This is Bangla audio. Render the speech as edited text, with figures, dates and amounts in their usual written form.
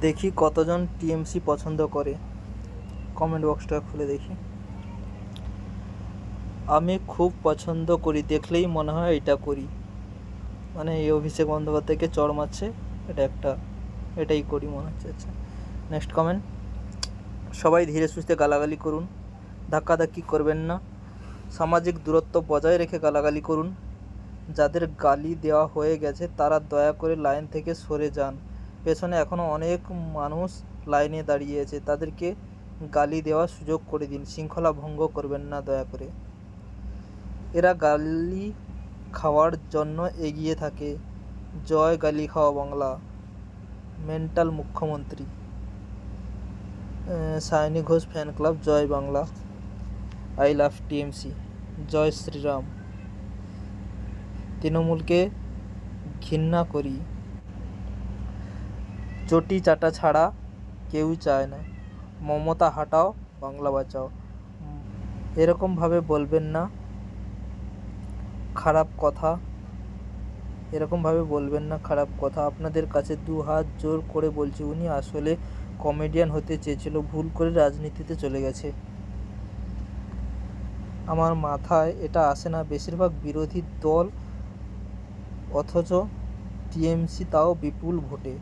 দেখি কতজন টিএমসি পছন্দ করে, কমেন্ট বক্সটা খুলে দেখি। আমি খুব পছন্দ করি, দেখলেই মনে হয় এটা করি, মানে এই অভিষেক বন্দ্যোপাধ্যায়কে চড় মারছে, এটাই করি মনে হচ্ছে। আচ্ছা, নেক্সট কমেন্ট। সবাই ধীরে সুস্থে গালাগালি করুন, ধাক্কাধাক্কি করবেন না, সামাজিক দূরত্ব বজায় রেখে গালাগালি করুন। যাদের গালি দেওয়া হয়ে গেছে তারা দয়া করে লাইন থেকে সরে যান। পেছনে এখনও অনেক মানুষ লাইনে দাঁড়িয়ে আছে, তাদেরকে গালি দেওয়ার সুযোগ করে দিন, শৃঙ্খলা ভঙ্গ করবেন না দয়া করে। এরা গালি খাওয়ার জন্য এগিয়ে থাকে। জয় গালি খাওয়া বাংলা। মেন্টাল মুখ্যমন্ত্রী। সায়নী ঘোষ ফ্যান ক্লাব, জয় বাংলা। আই লাভ টিএমসি, জয় শ্রীরাম। তৃণমূলকে ঘৃণা করি, চটি চাটা ছাড়া কেউ চায় না। মমতা হাটাও, বাংলা বাঁচাও। এরকমভাবে বলবেন না খারাপ কথা। আপনাদের কাছে 2 হাত জোর করে বলছি, উনি আসলে কমেডিয়ান হতে চেয়েছিল, ভুল করে রাজনীতিতে চলে গেছে। আমার মাথায় এটা আসে না, বেশিরভাগ বিরোধী দল অথচ টিএমসি তাও বিপুল ভোটে।